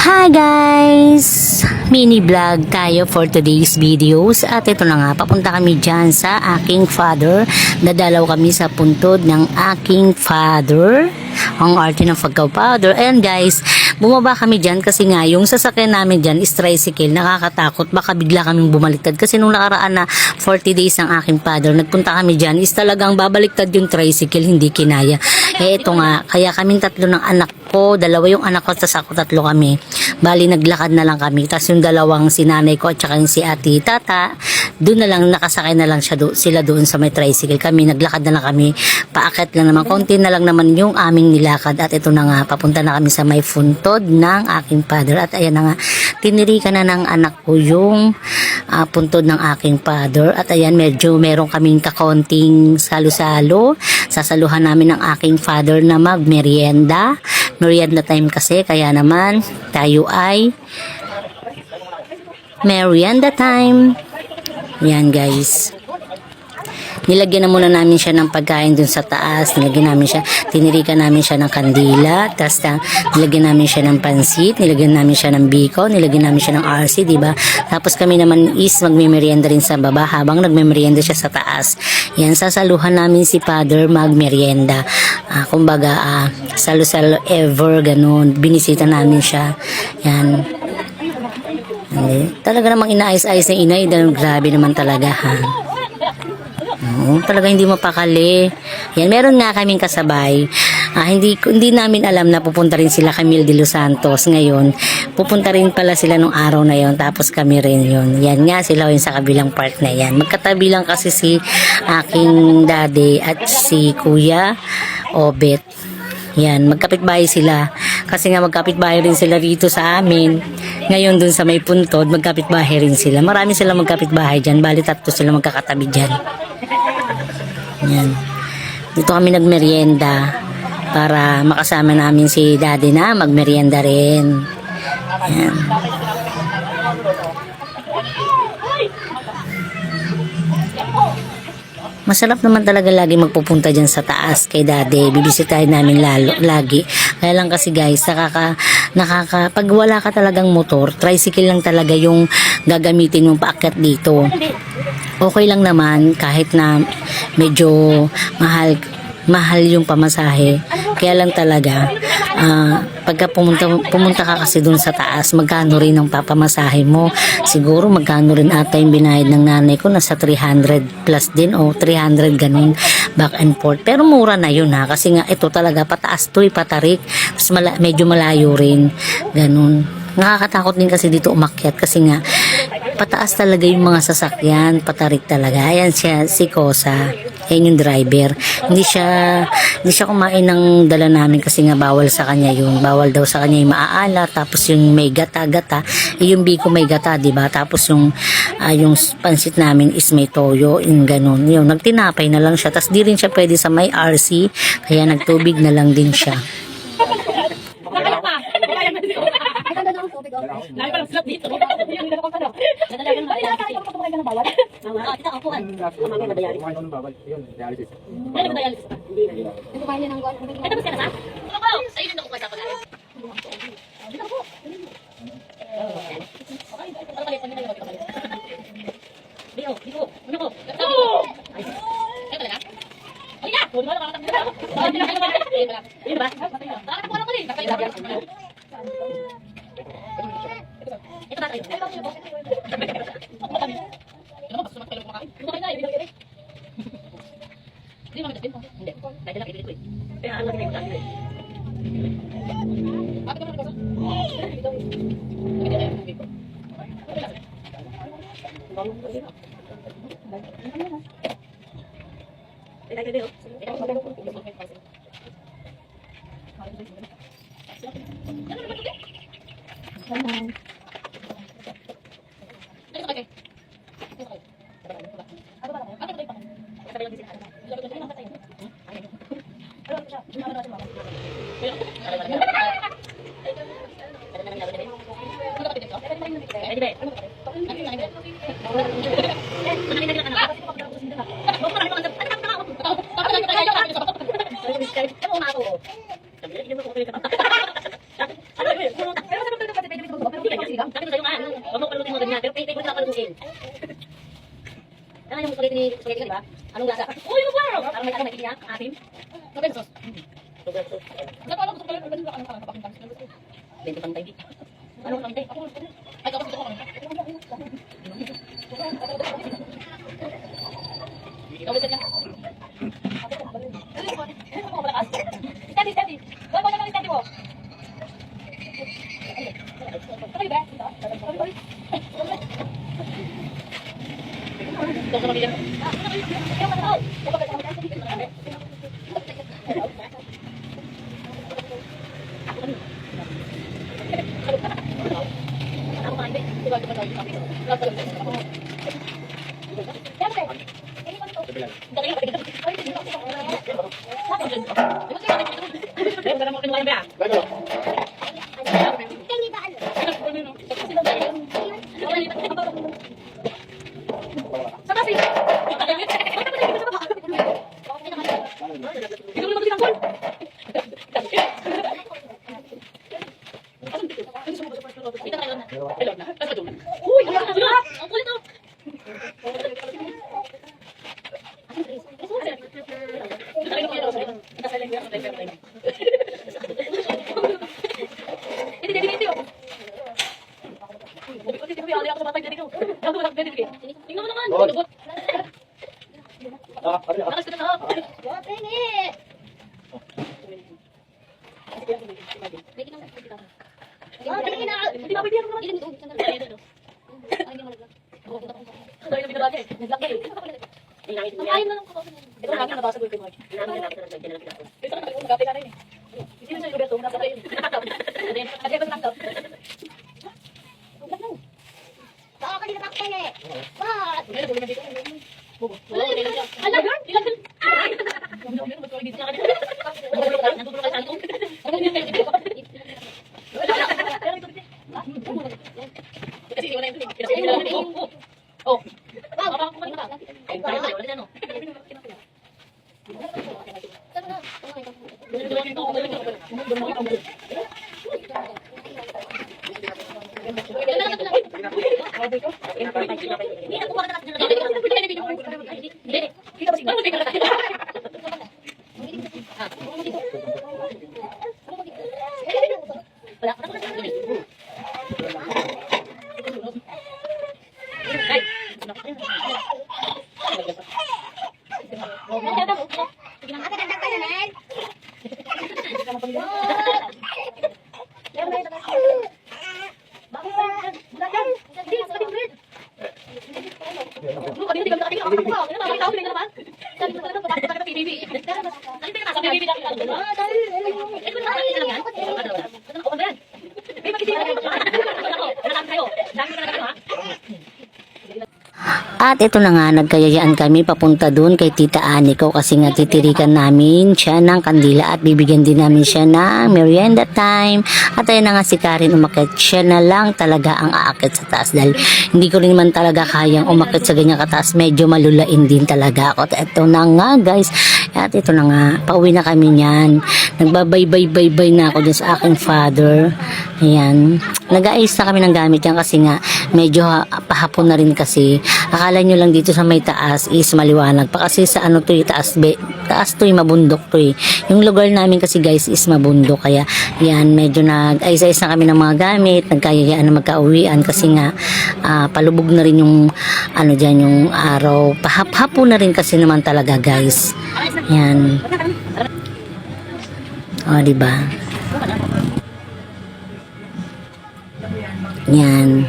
Hi guys! Mini vlog tayo for today's videos at ito na nga, papunta kami dyan sa aking father. Dadalaw kami sa puntod ng aking father. Ang arte ng pagka-father. Ayan guys, bumaba kami dyan kasi nga yung sasakyan namin dyan is tricycle. Nakakatakot, baka bigla kaming bumaliktad kasi nung nakaraan na 40 days ng aking father, nagpunta kami dyan is talagang babaliktad yung tricycle, hindi kinaya. Ito nga, kaya kaming tatlo ng anak ko, dalawa yung anak ko, tas ako tatlo kami. Bali naglakad na lang kami, tas yung dalawang sinanay ko at saka yung si ate tata, doon na lang, nakasakay na lang sila doon sa may tricycle. Kami naglakad na lang kami, paakit lang naman, konti na lang naman yung aming nilakad. At ito na nga, papunta na kami sa may puntod ng aking father. At ayan na nga, tinirikan na ng anak ko yung puntod ng aking father. At ayan, medyo meron kaming kakonting salo-salo. Sasaluhan namin ng aking father na magmerienda. Merienda time kasi, kaya naman tayo ay merienda time. Yan guys. Nilagyan na muna namin siya ng pagkain dun sa taas. Nilagyan namin siya, tinirikan namin siya ng kandila. Tapos nilagyan namin siya ng pansit. Nilagyan namin siya ng biko. Nilagyan namin siya ng RC, diba? Tapos kami naman is magmemerienda rin sa baba habang nagmemerienda siya sa taas. Yan, sasaluhan namin si father magmerienda. Kumbaga, salo-salo ever, ganun. Binisita namin siya. Yan. Talaga namang inaayos-ayos na inay. Grabe naman talaga, ha? Talaga hindi mapakali. Yan, meron nga kaming kasabay. Hindi namin alam na pupunta rin sila Camille de Los Santos ngayon. Pupunta rin pala sila nung araw na yon, tapos kami rin yun. Yan nga sila yung sa kabilang part na yan. Magkatabi lang kasi si aking daddy at si Kuya Obet. Yan, magkapitbahay sila. Kasi nga magkapitbahay rin sila dito sa amin. Ngayon dun sa may puntod, magkapitbahay rin sila. Marami sila magkapitbahay dyan. Bali tatlo sila magkakatabi dyan. Yan. Dito kami nagmerienda para makasama namin si daddy na magmerienda rin. Yan. Masarap naman talaga lagi magpupunta dyan sa taas kay daddy. Bibisitahin namin lagi. Kaya lang kasi guys, pag wala ka talagang motor, tricycle lang talaga yung gagamitin mong paakyat dito. Okay lang naman kahit na medyo mahal yung pamasahe. Kaya lang talaga, pagka pumunta ka kasi dun sa taas, magkano rin ang papamasahe mo? Siguro magkano rin ata yung binayad ng nanay ko, nasa 300 plus din o 300 ganun, back and forth. Pero mura na yun, ha, kasi nga ito talaga pataas to, patarik, medyo malayo rin, ganun. Nakakatakot din kasi dito umakyat kasi nga pataas talaga yung mga sasakyan, patarik talaga. Ayan siya, si Kosa. Yan yung driver. Hindi siya kumain ng dala namin kasi nga bawal sa kanya yun. Bawal daw sa kanya yung maaala, tapos yung may gata-gata. Yung biko may gata, diba? Tapos yung pansit namin is may toyo, yung ganun. Yung nagtinapay na lang siya. Tapos di rin siya pwede sa may RC, kaya nagtubig na lang din siya. Lagi pa lang slot dito. Yung dalawang pa daw. Nadalagan ba? Kita upuan. Mamaya madayari. Yun, dialysis. Ano ba dialysis? Hindi. Ito ba yan ang gawin? Ito ba siya na? Ako! Sa'yo din ako pa dapat natin. Dito po. Okay, pagkalit. Dito. Ano ko? Ay, talaga? Ay, na! Huwag mo lang makatakbo na. Ayun ba? Bakit ako lang ko din? Ito na tayo. Ano ba? Sumat kayo kumakain? Kumakain na. Hindi mo magdasbin? Hindi. Dahil lang ito eh. Kaya ang lagi na yung dahil eh. Bakit ka mo nagkasa? Ito. Nagkita tayo ng biko. Ito tayo dito. lutuin. Ano yung spaghetti ka, di ba? Anong lasa? Uy, ano ba? Parang may pinya, asim. Ano ba yung sauce? Bento pantay di. Ano pantay? Ay, kapag gusto ko. Ikaw ba siya? Steady, steady. Boy, boy, boy, steady mo. Okay ba? Ito sa pamilya. Tingnan mo naman. Lakas ka na. Hindi ba pwede ako naman? Nagkain na lang ako. Ito na namin nabasa ko yung Mark. Ito na yung kape natin eh. Hindi na siya yung Roberto. Nasa kayo. Kasi ito nakap. Baka kanina pa ako tayo eh. What? Alagan? Ilan? Kasi iwan na yun. Oh. Baka kumain ka. Ay, wala na ano. Nakakadagdag ka na, Nel. At ito na nga, nagkayayaan kami papunta dun kay Tita Ani ko kasi nga titirikan namin siya ng kandila at bibigyan din namin siya ng merienda time. At ayun na nga si Karen umakit. Siya na lang talaga ang aakit sa taas dahil hindi ko rin man talaga kayang umakit sa ganyang kataas. Medyo malulain din talaga ako. At ito na nga guys. At ito na nga, pauwi na kami niyan. Nagbabay-bay-bay-bay na ako dyan sa aking father. Ayan. Nag-aayos na kami ng gamit yan kasi nga medyo pahapon na rin kasi. Akala nyo lang dito sa may taas is maliwanag pa kasi sa ano to taas to mabundok to Yung lugar namin kasi guys is mabundok kaya yan medyo nag-ayos-ayos na kami ng mga gamit, nagkayayaan na magkauwian kasi nga palubog na rin yung ano dyan yung araw. Pahap-hapon na rin kasi naman talaga guys. Yan. O diba? Yan.